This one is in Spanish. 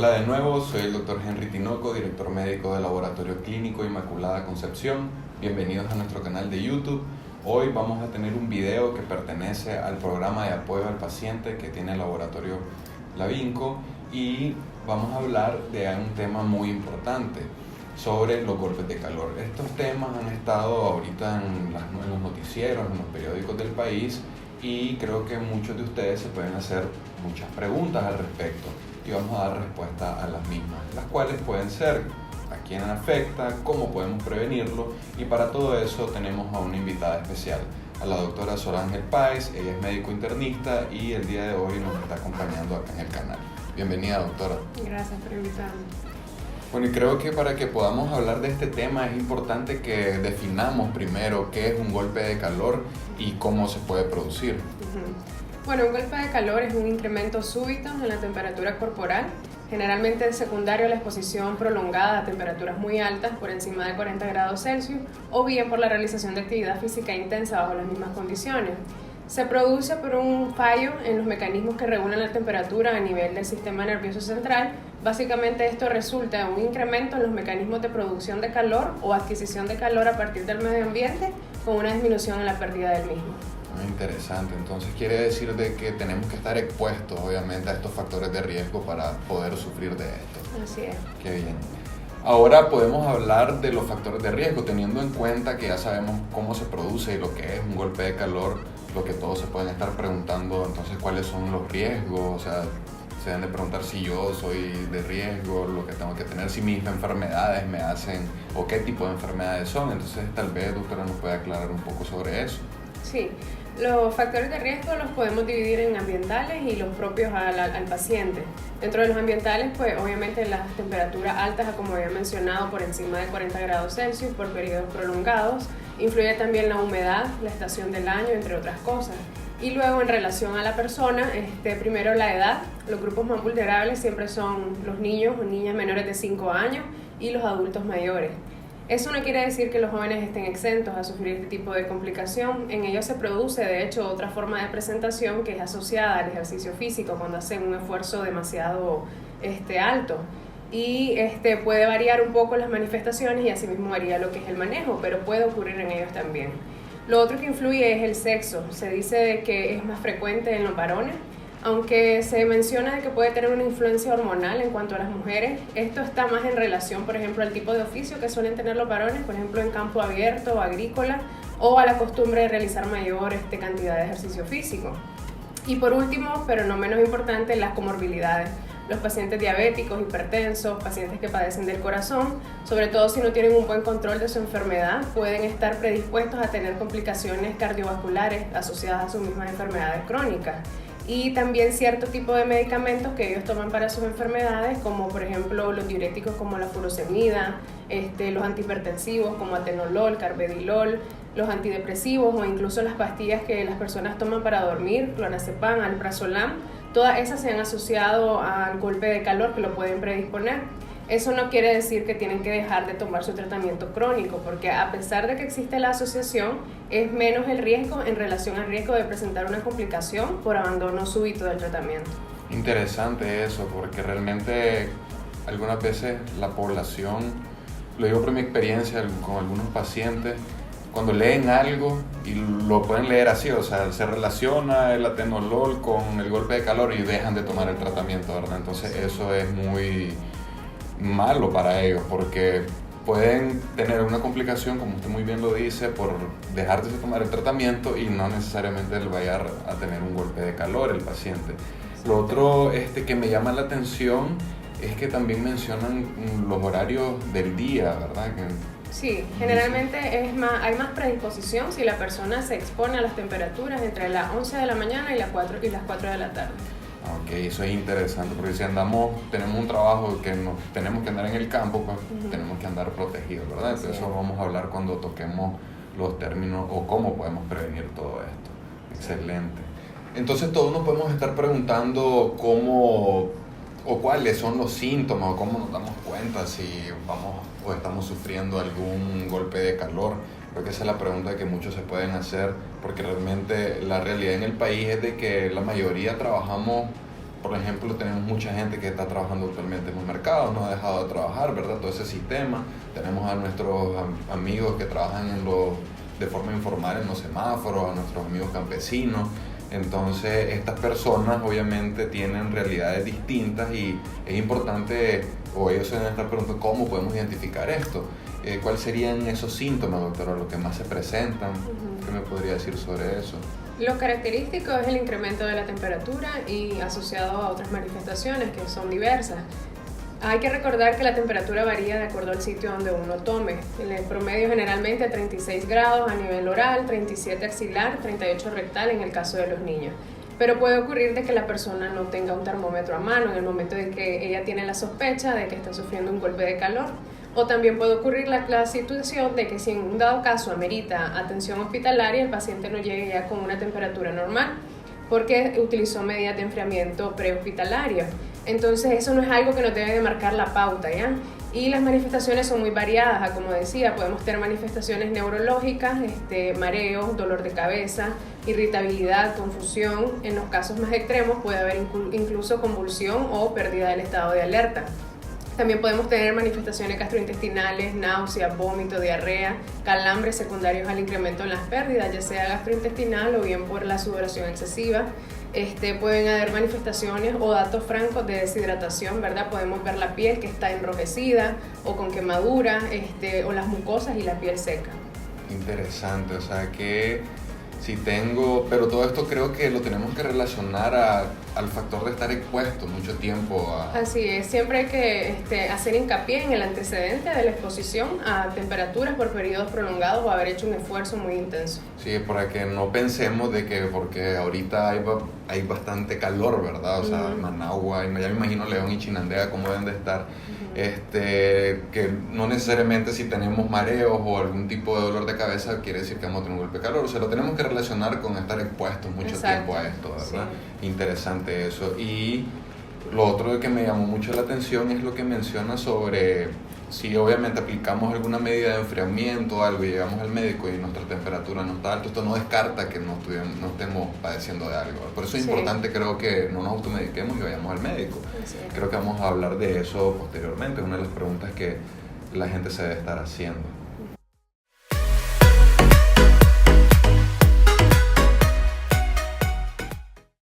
Hola de nuevo, soy el Dr. Henry Tinoco, director médico del Laboratorio Clínico Inmaculada Concepción. Bienvenidos a nuestro canal de YouTube. Hoy vamos a tener un video que pertenece al programa de apoyo al paciente que tiene el Laboratorio Lavinco y vamos a hablar de un tema muy importante sobre los golpes de calor. Estos temas han estado ahorita en los noticieros, en los periódicos del país y creo que muchos de ustedes se pueden hacer muchas preguntas al respecto y vamos a dar respuesta a las mismas, las cuales pueden ser a quién afecta, cómo podemos prevenirlo, y para todo eso tenemos a una invitada especial, a la doctora Sor Ángel Páez. Ella es médico internista y el día de hoy nos está acompañando acá en el canal. Bienvenida, doctora. Gracias por invitarme. Bueno, y creo que para que podamos hablar de este tema es importante que definamos primero qué es un golpe de calor y cómo se puede producir. Bueno, un golpe de calor es un incremento súbito en la temperatura corporal, generalmente es secundario a la exposición prolongada a temperaturas muy altas, por encima de 40 grados Celsius, o bien por la realización de actividad física intensa bajo las mismas condiciones. Se produce por un fallo en los mecanismos que regulan la temperatura a nivel del sistema nervioso central. Básicamente esto resulta en un incremento en los mecanismos de producción de calor o adquisición de calor a partir del medio ambiente, con una disminución en la pérdida del mismo. Interesante, entonces quiere decir de que tenemos que estar expuestos obviamente a estos factores de riesgo para poder sufrir de esto. Así es. Qué bien. Ahora podemos hablar de los factores de riesgo, teniendo en cuenta que ya sabemos cómo se produce y lo que es un golpe de calor, lo que todos se pueden estar preguntando, entonces cuáles son los riesgos, o sea, se deben de preguntar si yo soy de riesgo, lo que tengo que tener, si mis enfermedades me hacen o qué tipo de enfermedades son. Entonces tal vez, doctora, nos puede aclarar un poco sobre eso. Sí, los factores de riesgo los podemos dividir en ambientales y los propios al paciente. Dentro de los ambientales, pues obviamente las temperaturas altas, como había mencionado, por encima de 40 grados Celsius por periodos prolongados. Influye también la humedad, la estación del año, entre otras cosas. Y luego, en relación a la persona, primero la edad. Los grupos más vulnerables siempre son los niños o niñas menores de 5 años y los adultos mayores. Eso no quiere decir que los jóvenes estén exentos a sufrir este tipo de complicación. En ellos se produce, de hecho, otra forma de presentación que es asociada al ejercicio físico, cuando hacen un esfuerzo demasiado alto. Y puede variar un poco las manifestaciones y asimismo varía lo que es el manejo, pero puede ocurrir en ellos también. Lo otro que influye es el sexo. Se dice que es más frecuente en los varones, aunque se menciona de que puede tener una influencia hormonal en cuanto a las mujeres. Esto está más en relación, por ejemplo, al tipo de oficio que suelen tener los varones, por ejemplo, en campo abierto o agrícola, o a la costumbre de realizar mayor cantidad de ejercicio físico. Y por último, pero no menos importante, las comorbilidades. Los pacientes diabéticos, hipertensos, pacientes que padecen del corazón, sobre todo si no tienen un buen control de su enfermedad, pueden estar predispuestos a tener complicaciones cardiovasculares asociadas a sus mismas enfermedades crónicas. Y también cierto tipo de medicamentos que ellos toman para sus enfermedades, como por ejemplo los diuréticos como la furosemida, los antihipertensivos como atenolol, carvedilol, los antidepresivos o incluso las pastillas que las personas toman para dormir, clonazepam, alprazolam. Todas esas se han asociado al golpe de calor que lo pueden predisponer. Eso no quiere decir que tienen que dejar de tomar su tratamiento crónico, porque a pesar de que existe la asociación, es menos el riesgo en relación al riesgo de presentar una complicación por abandono súbito del tratamiento. Interesante eso, porque realmente algunas veces la población, lo digo por mi experiencia con algunos pacientes, cuando leen algo y lo pueden leer así, o sea, se relaciona el atenolol con el golpe de calor y dejan de tomar el tratamiento, ¿verdad? Entonces eso es muy malo para ellos porque pueden tener una complicación, como usted muy bien lo dice, por dejar de tomar el tratamiento y no necesariamente le vaya a tener un golpe de calor el paciente. Lo otro que me llama la atención es que también mencionan los horarios del día, ¿verdad? Sí, generalmente hay más predisposición si la persona se expone a las temperaturas entre las 11 de la mañana y las 4 de la tarde. Ok, eso es interesante porque si tenemos un trabajo que nos tenemos que andar en el campo, pues tenemos que andar protegidos, ¿verdad? Entonces eso vamos a hablar cuando toquemos los términos o cómo podemos prevenir todo esto. Excelente. Entonces todos nos podemos estar preguntando cómo o cuáles son los síntomas o cómo nos damos cuenta si vamos o estamos sufriendo algún golpe de calor. Creo que esa es la pregunta que muchos se pueden hacer, porque realmente la realidad en el país es de que la mayoría trabajamos por ejemplo, tenemos mucha gente que está trabajando actualmente en los mercados, no ha dejado de trabajar, ¿verdad? Todo ese sistema. Tenemos a nuestros amigos que trabajan de forma informal en los semáforos, a nuestros amigos campesinos. Entonces, estas personas obviamente tienen realidades distintas y es importante, o ellos se deben estar preguntando, ¿cómo podemos identificar esto? ¿Cuáles serían esos síntomas, doctora, los que más se presentan? ¿Qué me podría decir sobre eso? Lo característico es el incremento de la temperatura y asociado a otras manifestaciones que son diversas. Hay que recordar que la temperatura varía de acuerdo al sitio donde uno tome. En el promedio generalmente 36 grados a nivel oral, 37 axilar, 38 rectal en el caso de los niños. Pero puede ocurrir de que la persona no tenga un termómetro a mano en el momento en que ella tiene la sospecha de que está sufriendo un golpe de calor. O también puede ocurrir la situación de que si en un dado caso amerita atención hospitalaria, el paciente no llegue ya con una temperatura normal porque utilizó medidas de enfriamiento prehospitalario. Entonces eso no es algo que nos debe de marcar la pauta, ¿ya? Y las manifestaciones son muy variadas, como decía, podemos tener manifestaciones neurológicas, mareos, dolor de cabeza, irritabilidad, confusión. En los casos más extremos puede haber incluso convulsión o pérdida del estado de alerta. También podemos tener manifestaciones gastrointestinales, náuseas, vómito, diarrea, calambres secundarios al incremento en las pérdidas, ya sea gastrointestinal o bien por la sudoración excesiva. Pueden haber manifestaciones o datos francos de deshidratación, ¿verdad? Podemos ver la piel que está enrojecida o con quemadura, o las mucosas y la piel seca. Interesante, o sea que si tengo, pero todo esto creo que lo tenemos que relacionar al factor de estar expuesto mucho tiempo a... Así es, siempre hay que hacer hincapié en el antecedente de la exposición a temperaturas por periodos prolongados o haber hecho un esfuerzo muy intenso. Sí, para que no pensemos de que porque ahorita hay bastante calor, ¿verdad? O sea, Managua, ya me imagino León y Chinandega cómo deben de estar. Que no necesariamente si tenemos mareos o algún tipo de dolor de cabeza quiere decir que vamos a tener un golpe de calor, o sea, lo tenemos que relacionar con estar expuestos mucho tiempo a esto, ¿verdad? Sí. Interesante eso. Y lo otro que me llamó mucho la atención es lo que menciona sobre si obviamente aplicamos alguna medida de enfriamiento o algo y llegamos al médico y nuestra temperatura no está alta, esto no descarta que no estemos padeciendo de algo. Por eso es importante, creo, que no nos automediquemos y vayamos al médico. Creo que vamos a hablar de eso posteriormente, es una de las preguntas que la gente se debe estar haciendo.